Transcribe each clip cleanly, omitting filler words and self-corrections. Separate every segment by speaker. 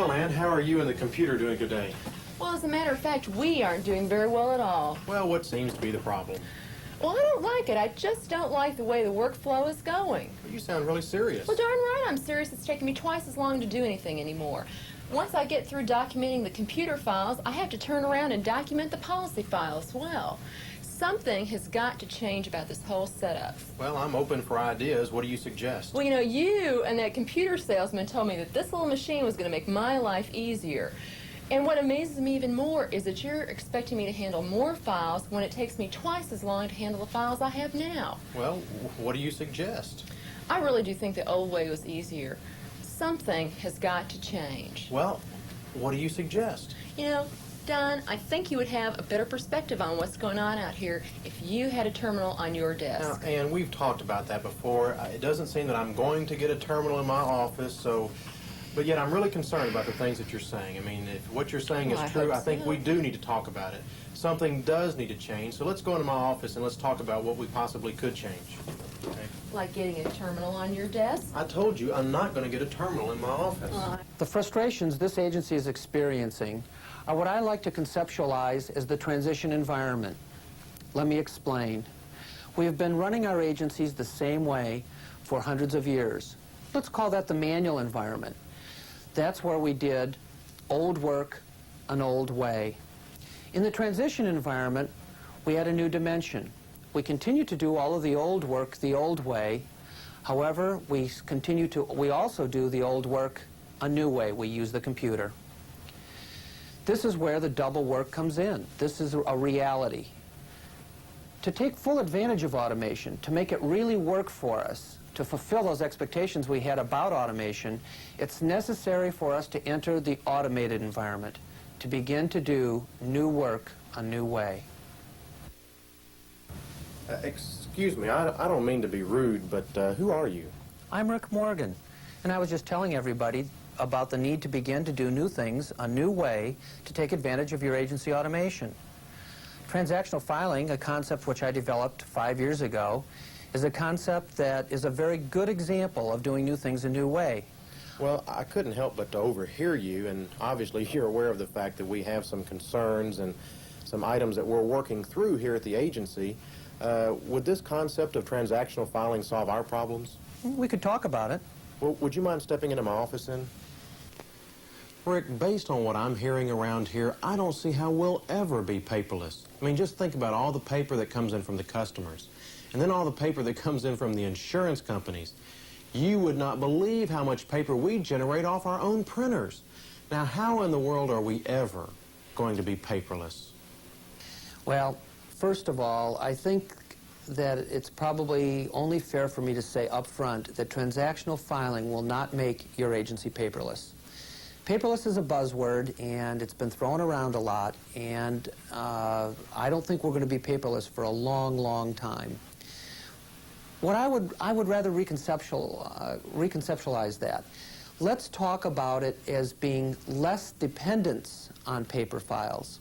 Speaker 1: Well, Ann, how are you and the computer doing today?
Speaker 2: Well, as a matter of fact, we aren't doing very well at all.
Speaker 1: Well, what seems to be the problem?
Speaker 2: Well, I don't like it. I just don't like the way the workflow is going.
Speaker 1: Well, you sound really serious.
Speaker 2: Well, darn right I'm serious. It's taking me twice as long to do anything anymore. Once I get through documenting the computer files, I have to turn around and document the policy file as well. Something has got to change about this whole setup.
Speaker 1: Well, I'm open for ideas. What do you suggest?
Speaker 2: Well, you know, you and that computer salesman told me that this little machine was going to make my life easier. And what amazes me even more is that you're expecting me to handle more files when it takes me twice as long to handle the files I have now.
Speaker 1: Well, what do you suggest?
Speaker 2: I really do think the old way was easier. Something has got to change.
Speaker 1: Well, what do you suggest?
Speaker 2: You know, Don, I think you would have a better perspective on what's going on out here if you had a terminal on your desk.
Speaker 1: Now, Ann, we've talked about that before. It doesn't seem that I'm going to get a terminal in my office, but yet I'm really concerned about the things that you're saying. I mean, if what you're saying is true, I think we do need to talk about it. Something does need to change, so let's go into my office and let's talk about what we possibly could change. Okay?
Speaker 2: Like getting a terminal on your desk?
Speaker 1: I told you I'm not going to get a terminal in my office.
Speaker 3: The frustrations this agency is experiencing are what I like to conceptualize as the transition environment. Let me explain. We have been running our agencies the same way for hundreds of years. Let's call that the manual environment. That's where we did old work an old way. In the transition environment, we add a new dimension. We continue to do all of the old work the old way. However, we also do the old work a new way. We use the computer. This is where the double work comes in. This is a reality. To take full advantage of automation, to make it really work for us, to fulfill those expectations we had about automation, it's necessary for us to enter the automated environment, to begin to do new work a new way.
Speaker 1: Excuse me, I don't mean to be rude, but who are you?
Speaker 3: I'm Rick Morgan, and I was just telling everybody about the need to begin to do new things a new way to take advantage of your agency automation. Transactional filing, a concept which I developed 5 years ago, is a concept that is a very good example of doing new things a new way.
Speaker 1: Well, I couldn't help but to overhear you, and obviously you're aware of the fact that we have some concerns and some items that we're working through here at the agency. Would this concept of transactional filing solve our problems?
Speaker 3: We could talk about it.
Speaker 1: Well, would you mind stepping into my office then? Rick, based on what I'm hearing around here, I don't see how we'll ever be paperless. I mean, just think about all the paper that comes in from the customers, and then all the paper that comes in from the insurance companies. You would not believe how much paper we generate off our own printers. Now, how in the world are we ever going to be paperless?
Speaker 3: Well, first of all, I think that it's probably only fair for me to say up front that transactional filing will not make your agency paperless. Paperless is a buzzword, and it's been thrown around a lot, and I don't think we're going to be paperless for a long, long time. What I would rather reconceptualize that. Let's talk about it as being less dependence on paper files.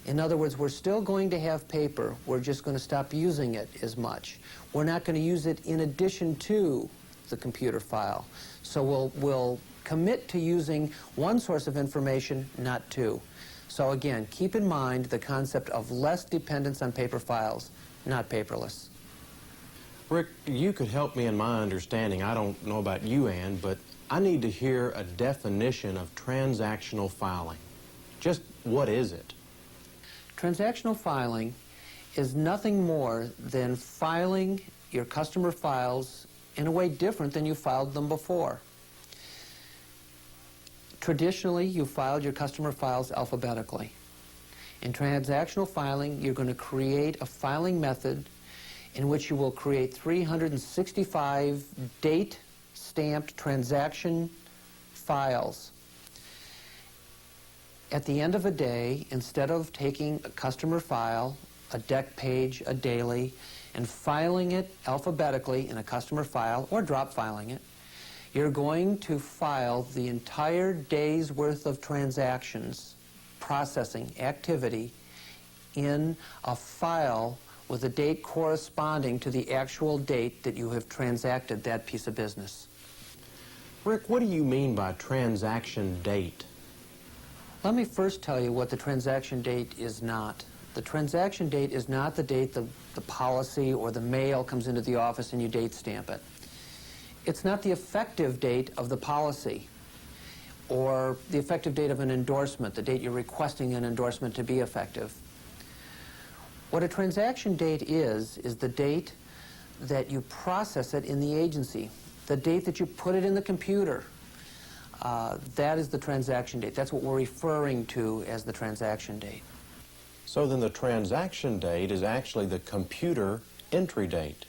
Speaker 3: In other words, we're still going to have paper. We're just going to stop using it as much. We're not going to use it in addition to the computer file. So we'll commit to using one source of information, not two. So again, keep in mind the concept of less dependence on paper files, not paperless.
Speaker 1: Rick, you could help me in my understanding. I don't know about you, Ann, but I need to hear a definition of transactional filing. Just what is it?
Speaker 3: Transactional filing is nothing more than filing your customer files in a way different than you filed them before. Traditionally, you filed your customer files alphabetically. In transactional filing, you're going to create a filing method in which you will create 365 date-stamped transaction files. At the end of a day, instead of taking a customer file, a deck page, a daily, and filing it alphabetically in a customer file or drop filing it, you're going to file the entire day's worth of transactions, processing activity, in a file with a date corresponding to the actual date that you have transacted that piece of business.
Speaker 1: Rick, what do you mean by transaction date?
Speaker 3: Let me first tell you what the transaction date is not. The transaction date is not the date the policy or the mail comes into the office and you date stamp it. It's not the effective date of the policy or the effective date of an endorsement, the date you're requesting an endorsement to be effective. What a transaction date is the date that you process it in the agency, the date that you put it in the computer. That is the transaction date. That's what we're referring to as the transaction date.
Speaker 1: So then the transaction date is actually the computer entry date.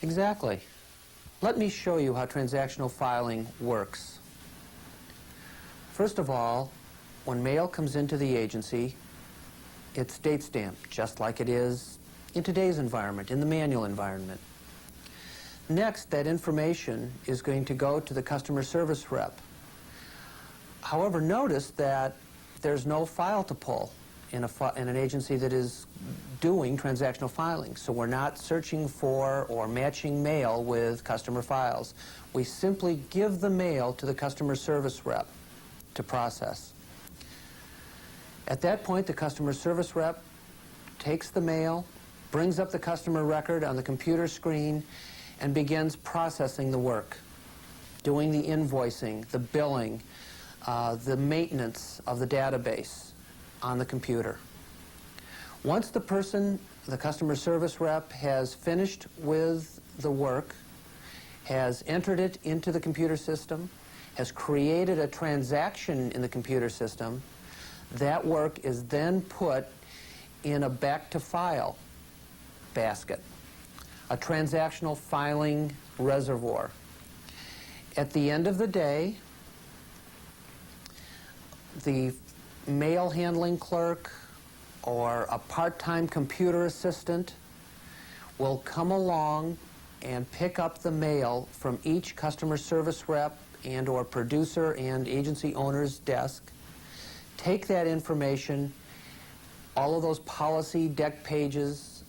Speaker 3: Exactly. Let me show you how transactional filing works. First of all, when mail comes into the agency, it's date stamped, just like it is in today's environment, in the manual environment. Next, that information is going to go to the customer service rep. However, notice that there's no file to pull in an agency that is doing transactional filing. So we're not searching for or matching mail with customer files. We simply give the mail to the customer service rep to process. At that point, the customer service rep takes the mail, brings up the customer record on the computer screen, and begins processing the work, doing the invoicing, the billing, the maintenance of the database on the computer. Once the customer service rep, has finished with the work, has entered it into the computer system, has created a transaction in the computer system, that work is then put in a back-to-file basket, a transactional filing reservoir. At the end of the day, the mail handling clerk or a part-time computer assistant will come along and pick up the mail from each customer service rep and or producer and agency owner's desk, take that information, all of those policy deck pages,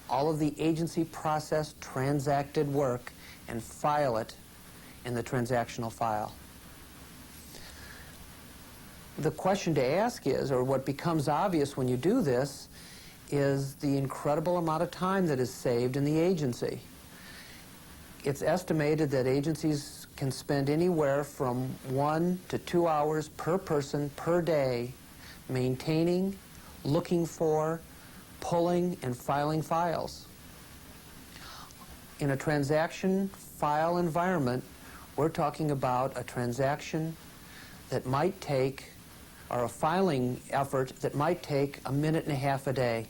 Speaker 3: all of the agency process transacted work, and file it in the transactional file. The question to ask is, or what becomes obvious when you do this, is the incredible amount of time that is saved in the agency. It's estimated that agencies can spend anywhere from 1 to 2 hours per person per day maintaining, looking for, pulling, and filing files. In a transaction file environment, we're talking about a transaction that might take, or a filing effort that might take 1.5 minutes a day.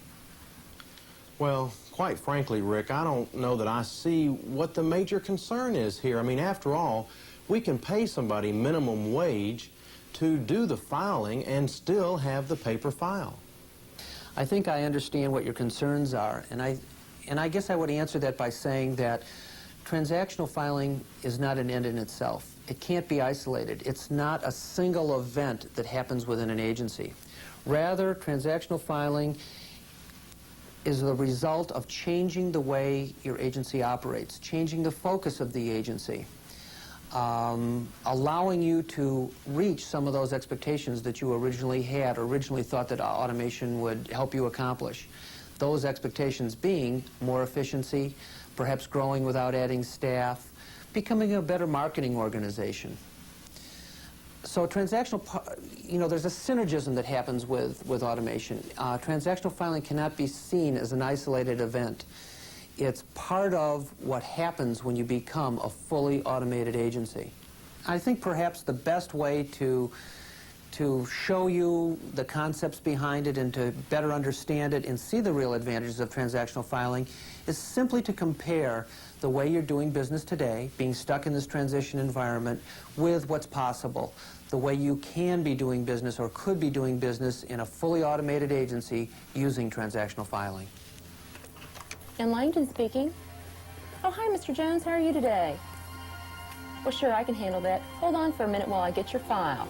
Speaker 1: Well, quite frankly, Rick, I don't know that I see what the major concern is here. I mean, after all, we can pay somebody minimum wage to do the filing and still have the paper file.
Speaker 3: I think I understand what your concerns are, and I guess I would answer that by saying that transactional filing is not an end in itself. It can't be isolated. It's not a single event that happens within an agency. Rather, transactional filing is the result of changing the way your agency operates, changing the focus of the agency, allowing you to reach some of those expectations that you originally had, or originally thought that automation would help you accomplish. Those expectations being more efficiency, perhaps growing without adding staff, becoming a better marketing organization. So transactional, there's a synergism that happens with automation. Transactional filing cannot be seen as an isolated event. It's part of what happens when you become a fully automated agency. I think perhaps the best way to show you the concepts behind it and to better understand it and see the real advantages of transactional filing is simply to compare the way you're doing business today, being stuck in this transition environment, with what's possible, the way you can be doing business or could be doing business in a fully automated agency using transactional filing.
Speaker 2: And Langdon speaking. Oh, hi, Mr. Jones. How are you today? Well, sure, I can handle that. Hold on for a minute while I get your file.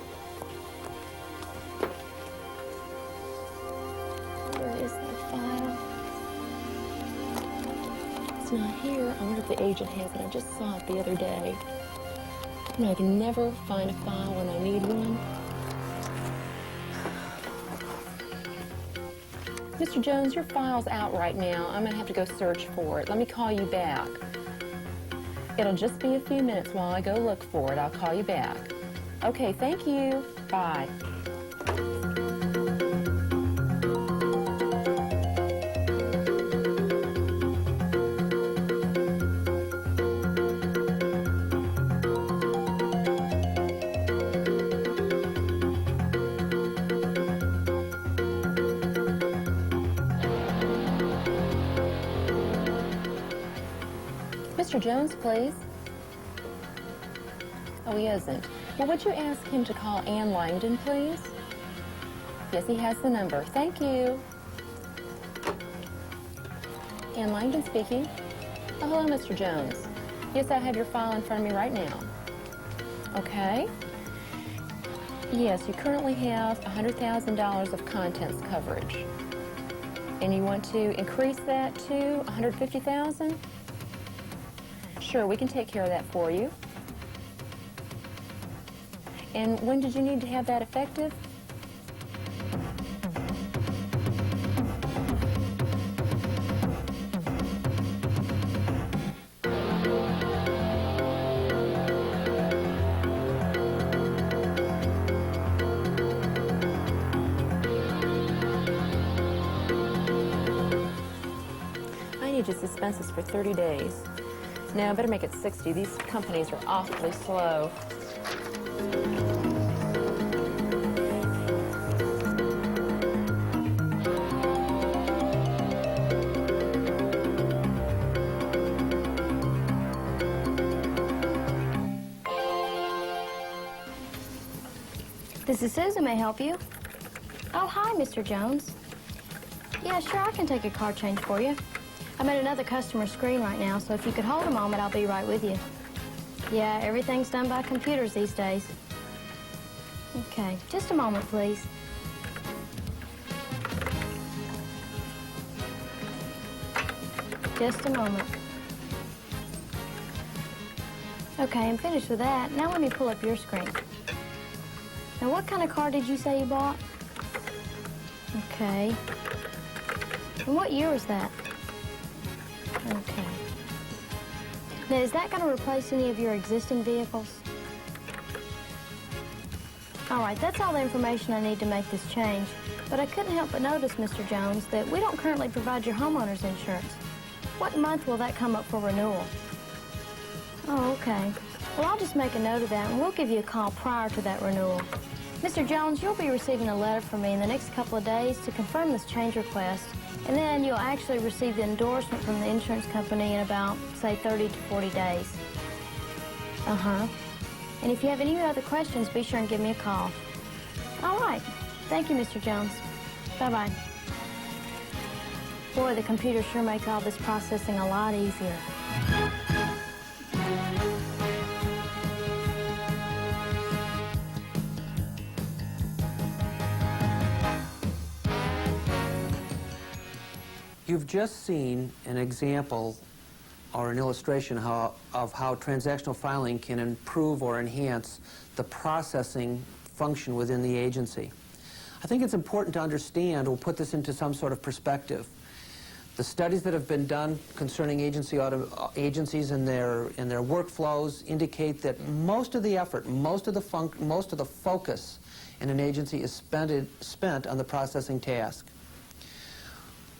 Speaker 2: Where is that file? It's not here. I wonder if the agent has it. I just saw it the other day. I can never find a file when I need one. Mr. Jones, your file's out right now. I'm going to have to go search for it. Let me call you back. It'll just be a few minutes while I go look for it. I'll call you back. Okay, thank you. Bye. Mr. Jones, please. Oh, he isn't. Well, would you ask him to call Ann Langdon, please? Yes, he has the number. Thank you. Ann Langdon speaking. Oh, hello, Mr. Jones. Yes, I have your file in front of me right now. Okay. Yes, you currently have $100,000 of contents coverage. And you want to increase that to $150,000? Sure, we can take care of that for you. And when did you need to have that effective? I need to suspense this for 30 days. No, I better make it 60. These companies are awfully slow.
Speaker 4: This is Susan. May I help you? Oh, hi, Mr. Jones. Yeah, sure, I can take a card change for you. I'm at another customer screen right now, so if you could hold a moment, I'll be right with you. Yeah, everything's done by computers these days. Okay, just a moment, please. Just a moment. Okay, I'm finished with that. Now let me pull up your screen. Now, what kind of car did you say you bought? Okay. And what year was that? Okay. Now, is that going to replace any of your existing vehicles? All right, that's all the information I need to make this change. But I couldn't help but notice, Mr. Jones, that we don't currently provide your homeowner's insurance. What month will that come up for renewal? Oh, okay. Well, I'll just make a note of that, and we'll give you a call prior to that renewal. Mr. Jones, you'll be receiving a letter from me in the next couple of days to confirm this change request, and then you'll actually receive the endorsement from the insurance company in about, say, 30 to 40 days. Uh-huh. And if you have any other questions, be sure and give me a call. All right. Thank you, Mr. Jones. Bye-bye. Boy, the computers sure make all this processing a lot easier.
Speaker 3: You've just seen an example or an illustration of how transactional filing can improve or enhance the processing function within the agency. I think it's important to understand, we'll put this into some sort of perspective. The studies that have been done concerning agencies and their workflows indicate that most of the effort, most of the focus in an agency is spent on the processing task.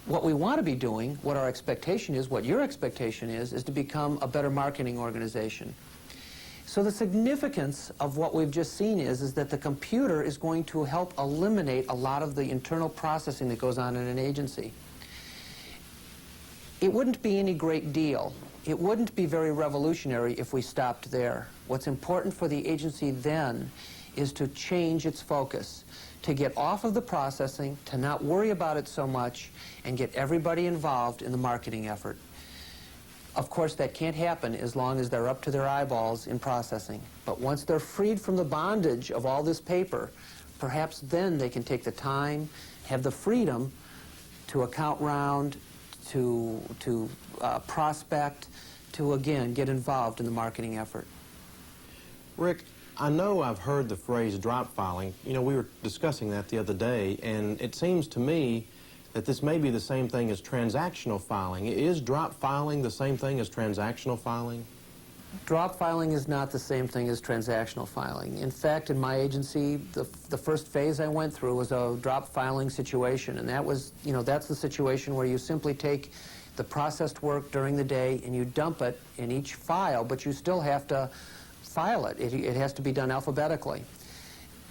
Speaker 3: What we want to be doing, what our expectation is, what your expectation is to become a better marketing organization. So the significance of what we've just seen is that the computer is going to help eliminate a lot of the internal processing that goes on in an agency. It wouldn't be any great deal. It wouldn't be very revolutionary if we stopped there. What's important for the agency then is to change its focus, to get off of the processing, to not worry about it so much, and get everybody involved in the marketing effort. Of course, that can't happen as long as they're up to their eyeballs in processing. But once they're freed from the bondage of all this paper, perhaps then they can take the time, have the freedom to account round, to prospect, to, again, get involved in the marketing effort.
Speaker 1: Rick, I know I've heard the phrase drop filing. You know, we were discussing that the other day, and it seems to me that this may be the same thing as transactional filing. Is drop filing the same thing as transactional filing?
Speaker 3: Drop filing is not the same thing as transactional filing. In fact, in my agency, the first phase I went through was a drop filing situation, and that was, that's the situation where you simply take the processed work during the day and you dump it in each file, but you still have to file it. It has to be done alphabetically.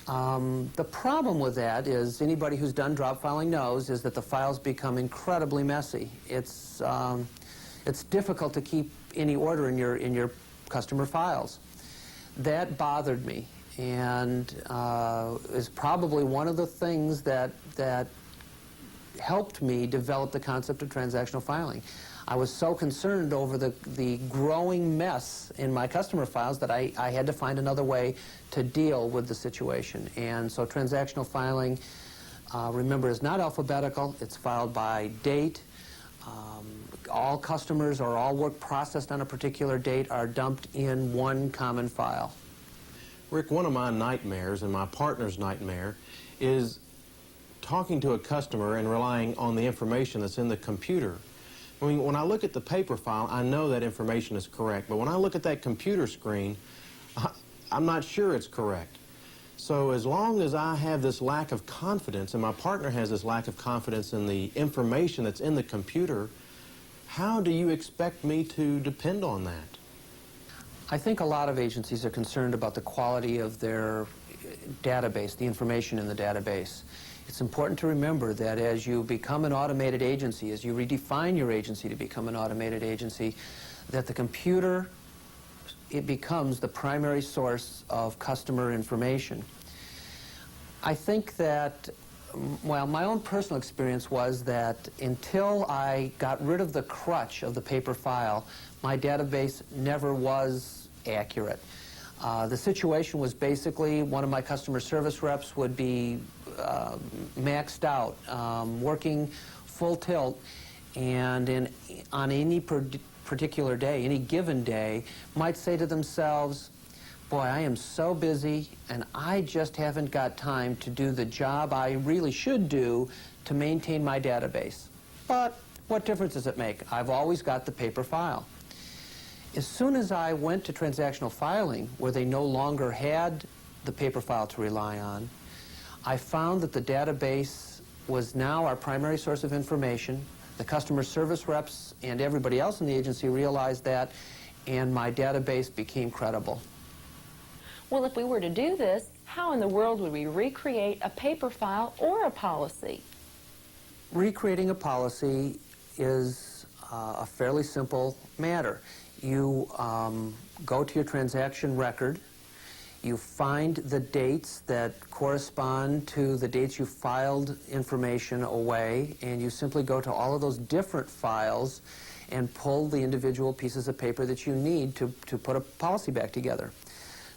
Speaker 3: The problem with that is, anybody who's done drop filing knows, is that the files become incredibly messy. It's difficult to keep any order in your customer files. That bothered me, and is probably one of the things that helped me develop the concept of transactional filing. I was so concerned over the growing mess in my customer files that I had to find another way to deal with the situation. And so transactional filing, remember, is not alphabetical. It's filed by date. All customers or all work processed on a particular date are dumped in one common file.
Speaker 1: Rick, one of my nightmares and my partner's nightmare is talking to a customer and relying on the information that's in the computer. I mean, when I look at the paper file, I know that information is correct, but when I look at that computer screen, I'm not sure it's correct. So as long as I have this lack of confidence, and my partner has this lack of confidence in the information that's in the computer, how do you expect me to depend on that?
Speaker 3: I think a lot of agencies are concerned about the quality of their database, the information in the database. It's important to remember that as you become an automated agency, as you redefine your agency to become an automated agency, that the computer, it becomes the primary source of customer information. I think that, well, my own personal experience was that until I got rid of the crutch of the paper file, my database never was accurate. The situation was basically one of my customer service reps would be maxed out, working full tilt, and on any particular day, any given day, might say to themselves, boy, I am so busy and I just haven't got time to do the job I really should do to maintain my database. But what difference does it make? I've always got the paper file. As soon as I went to transactional filing, where they no longer had the paper file to rely on, I found that the database was now our primary source of information. The customer service reps and everybody else in the agency realized that, and my database became credible.
Speaker 2: Well, if we were to do this, how in the world would we recreate a paper file or a policy?
Speaker 3: Recreating a policy is a fairly simple matter. You go to your transaction record, you find the dates that correspond to the dates you filed information away, and you simply go to all of those different files and pull the individual pieces of paper that you need to put a policy back together.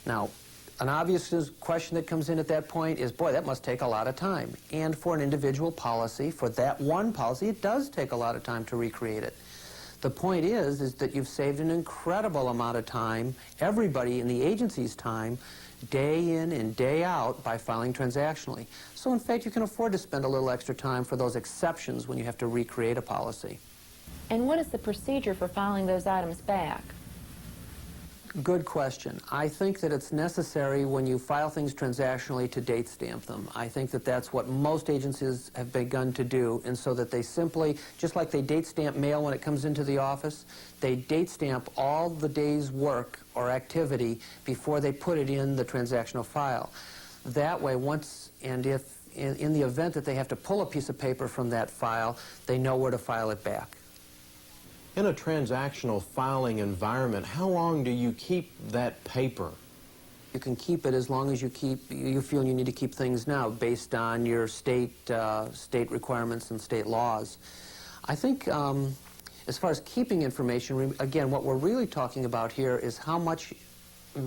Speaker 3: Now, an obvious question that comes in at that point is, boy, that must take a lot of time. And for an individual policy, for that one policy, it does take a lot of time to recreate it. The point is that you've saved an incredible amount of time, everybody in the agency's time, day in and day out by filing transactionally. So in fact, you can afford to spend a little extra time for those exceptions when you have to recreate a policy.
Speaker 2: And what is the procedure for filing those items back?
Speaker 3: Good question. I think that it's necessary when you file things transactionally to date stamp them. I think that that's what most agencies have begun to do, and so that they simply, just like they date stamp mail when it comes into the office, they date stamp all the day's work or activity before they put it in the transactional file. That way, once and if in the event that they have to pull a piece of paper from that file, they know where to file it back.
Speaker 1: In a transactional filing environment, how long do you keep that paper?
Speaker 3: You can keep it as long as you feel you need to keep things now based on your state requirements and state laws. I think as far as keeping information, again, what we're really talking about here is how much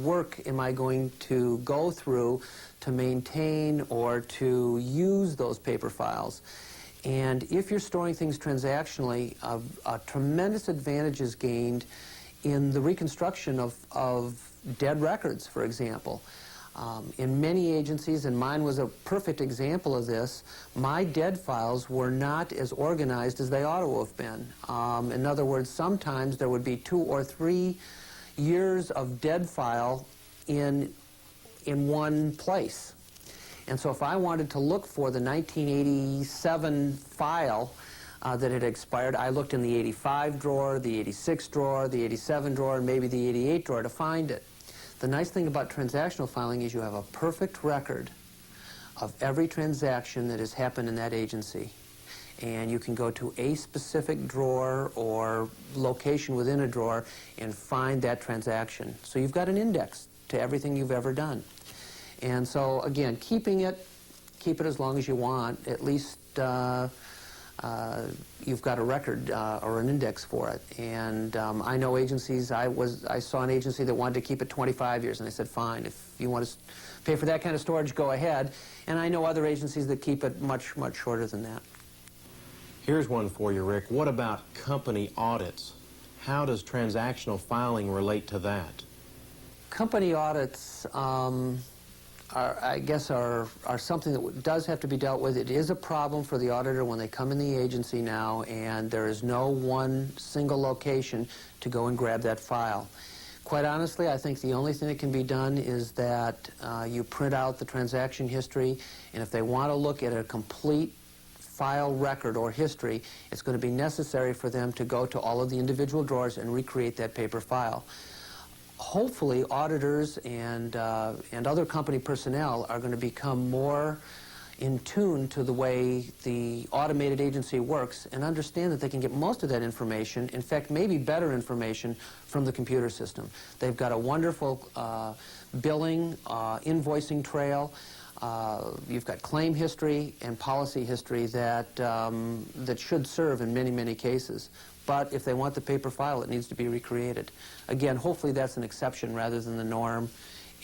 Speaker 3: work am I going to go through to maintain or to use those paper files. And if you're storing things transactionally, a tremendous advantage is gained in the reconstruction of dead records, for example. In many agencies, and mine was a perfect example of this, my dead files were not as organized as they ought to have been. In other words, sometimes there would be 2 or 3 years of dead file in one place. And so if I wanted to look for the 1987 file that had expired, I looked in the 85 drawer, the 86 drawer, the 87 drawer, and maybe the 88 drawer to find it. The nice thing about transactional filing is you have a perfect record of every transaction that has happened in that agency. And you can go to a specific drawer or location within a drawer and find that transaction. So you've got an index to everything you've ever done. And so, again, keep it as long as you want. At least you've got a record or an index for it. And I know agencies, I saw an agency that wanted to keep it 25 years, and I said, fine, if you want to pay for that kind of storage, go ahead. And I know other agencies that keep it much, much shorter than that.
Speaker 1: Here's one for you, Rick. What about company audits? How does transactional filing relate to that?
Speaker 3: Company audits I guess are something that does have to be dealt with. It is a problem for the auditor when they come in the agency now, and there is no one single location to go and grab that file. Quite honestly, I think the only thing that can be done is that you print out the transaction history, and if they want to look at a complete file record or history, it's going to be necessary for them to go to all of the individual drawers and recreate that paper file. Hopefully, auditors and other company personnel are going to become more in tune to the way the automated agency works and understand that they can get most of that information, in fact, maybe better information, from the computer system. They've got a wonderful billing, invoicing trail. You've got claim history and policy history that, that should serve in many, many cases. But if they want the paper file, it needs to be recreated. Again, hopefully that's an exception rather than the norm,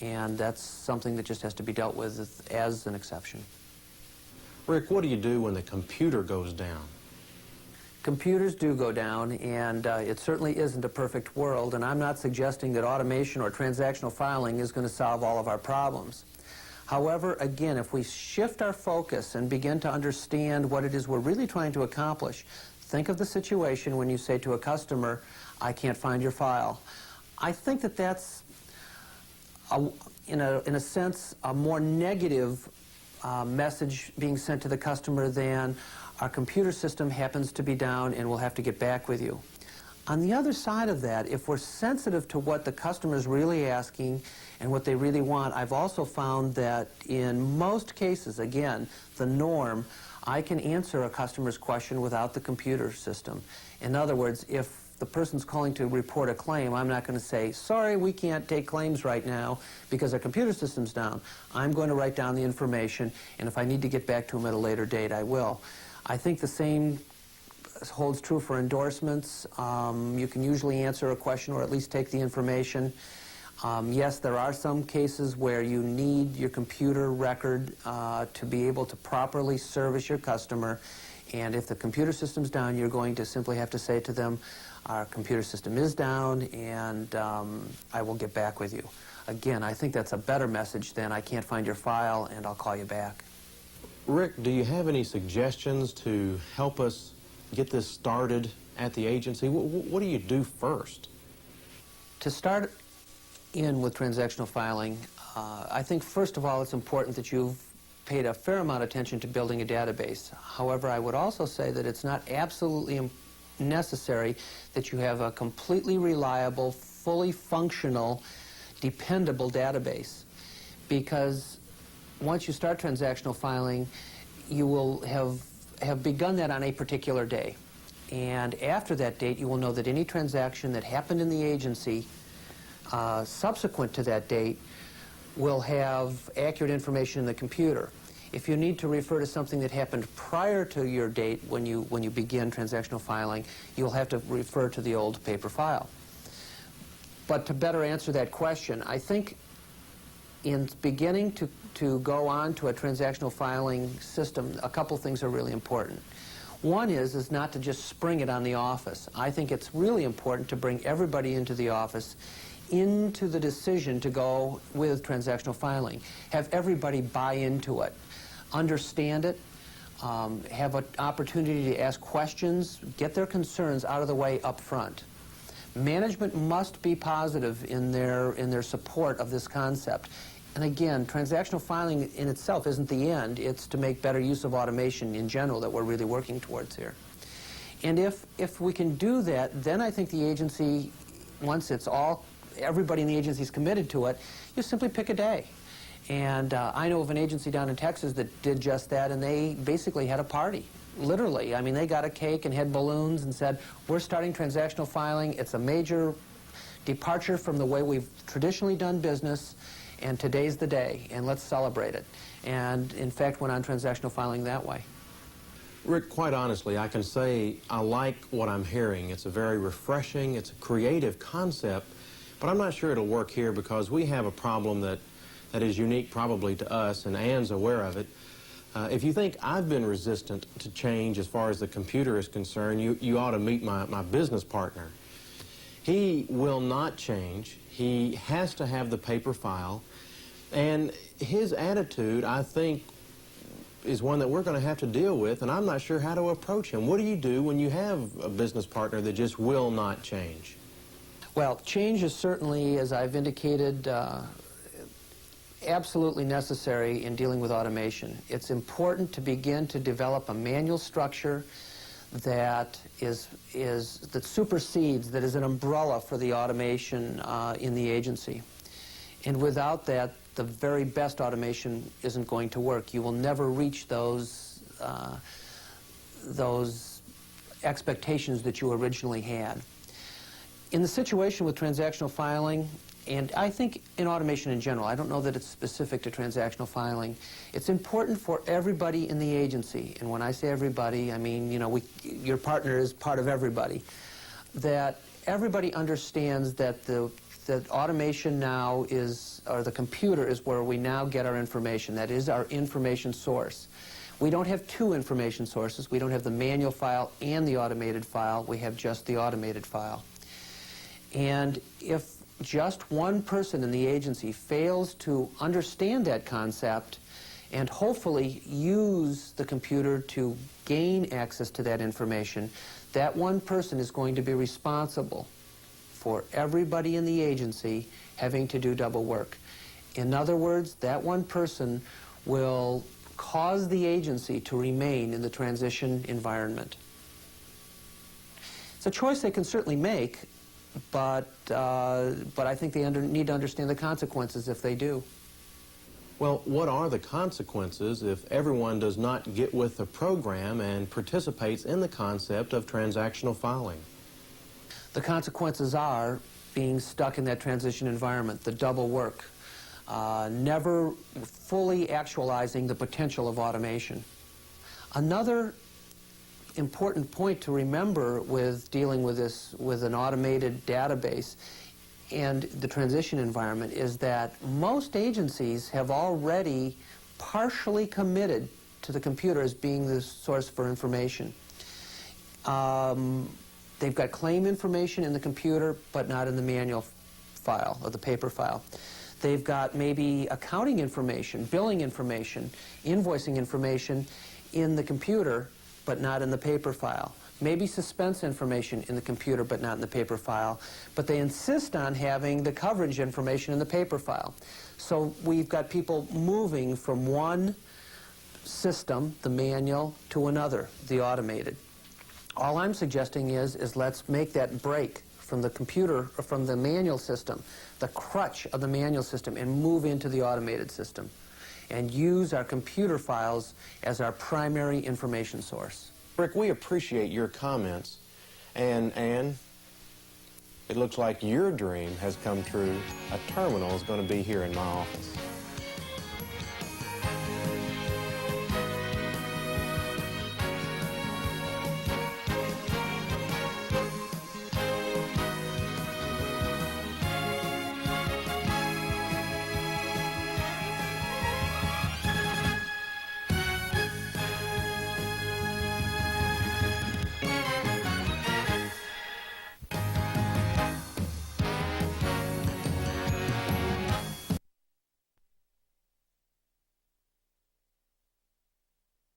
Speaker 3: and that's something that just has to be dealt with as an exception.
Speaker 1: Rick, what do you do when the computer goes down?
Speaker 3: Computers do go down, and it certainly isn't a perfect world, and I'm not suggesting that automation or transactional filing is going to solve all of our problems. However, again, if we shift our focus and begin to understand what it is we're really trying to accomplish, think of the situation when you say to a customer, I can't find your file. I think that that's, in a sense, a more negative message being sent to the customer than our computer system happens to be down and we'll have to get back with you. On the other side of that, if we're sensitive to what the customer is really asking and what they really want, I've also found that in most cases, again, the norm, I can answer a customer's question without the computer system. In other words, if the person's calling to report a claim, I'm not going to say, sorry, we can't take claims right now because our computer system's down. I'm going to write down the information, and if I need to get back to them at a later date, I will. I think the same holds true for endorsements. You can usually answer a question or at least take the information. Yes, there are some cases where you need your computer record to be able to properly service your customer, and if the computer system's down, you're going to simply have to say to them, our computer system is down, and I will get back with you. Again, I think that's a better message than I can't find your file and I'll call you back.
Speaker 1: Rick, do you have any suggestions to help us get this started at the agency? What do you do first?
Speaker 3: To start in with transactional filing, I think first of all it's important that you've paid a fair amount of attention to building a database. However, I would also say that it's not absolutely necessary that you have a completely reliable, fully functional, dependable database, because once you start transactional filing, you will have begun that on a particular day. And after that date, you will know that any transaction that happened in the agency subsequent to that date will have accurate information in the computer. If you need to refer to something that happened prior to your date when you begin transactional filing, you'll have to refer to the old paper file. But to better answer that question, I think in beginning to go on to a transactional filing system, a couple things are really important. One is not to just spring it on the office. I think it's really important to bring everybody into the office into the decision to go with transactional filing. Have everybody buy into it, understand it, have an opportunity to ask questions, get their concerns out of the way up front. Management must be positive in their support of this concept. And again, transactional filing in itself isn't the end. It's to make better use of automation in general that we're really working towards here. And if we can do that, then I think the agency, once everybody in the agency is committed to it, you simply pick a day. And I know of an agency down in Texas that did just that, and they basically had a party. Literally. I mean, they got a cake and had balloons and said, we're starting transactional filing. It's a major departure from the way we've traditionally done business, and today's the day, and let's celebrate it. And in fact, went on transactional filing that way.
Speaker 1: Rick, quite honestly, I can say I like what I'm hearing. It's a very refreshing, it's a creative concept, but I'm not sure it'll work here because we have a problem that is unique probably to us, and Ann's aware of it. If you think I've been resistant to change as far as the computer is concerned, you ought to meet my business partner. He will not change. He has to have the paper file. And his attitude, I think, is one that we're going to have to deal with, and I'm not sure how to approach him. What do you do when you have a business partner that just will not change?
Speaker 3: Well, change is certainly, as I've indicated, absolutely necessary in dealing with automation. It's important to begin to develop a manual structure that supersedes, that is an umbrella for the automation in the agency. And without that, the very best automation isn't going to work. You will never reach those expectations that you originally had. In the situation with transactional filing, and I think in automation in general, I don't know that it's specific to transactional filing, it's important for everybody in the agency, and when I say everybody, I mean, you know, your partner is part of everybody, that everybody understands that that automation now is, or the computer is where we now get our information. That is our information source. We don't have two information sources. We don't have the manual file and the automated file. We have just the automated file. And if just one person in the agency fails to understand that concept and hopefully use the computer to gain access to that information, that one person is going to be responsible for everybody in the agency having to do double work. In other words, that one person will cause the agency to remain in the transition environment. It's a choice they can certainly make, but I think they need to understand the consequences if they do.
Speaker 1: Well, what are the consequences if everyone does not get with the program and participates in the concept of transactional filing?
Speaker 3: The consequences are being stuck in that transition environment, the double work, never fully actualizing the potential of automation. Another important point to remember with dealing with this, with an automated database and the transition environment, is that most agencies have already partially committed to the computer as being the source for information. They've got claim information in the computer, but not in the manual file or the paper file. They've got maybe accounting information, billing information, invoicing information in the computer, but not in the paper file. Maybe suspense information in the computer, but not in the paper file. But they insist on having the coverage information in the paper file. So we've got people moving from one system, the manual, to another, the automated. All I'm suggesting is let's make that break from the computer, or from the manual system, the crutch of the manual system, and move into the automated system, and use our computer files as our primary information source.
Speaker 1: Rick, we appreciate your comments, and Ann, it looks like your dream has come true. A terminal is going to be here in my office.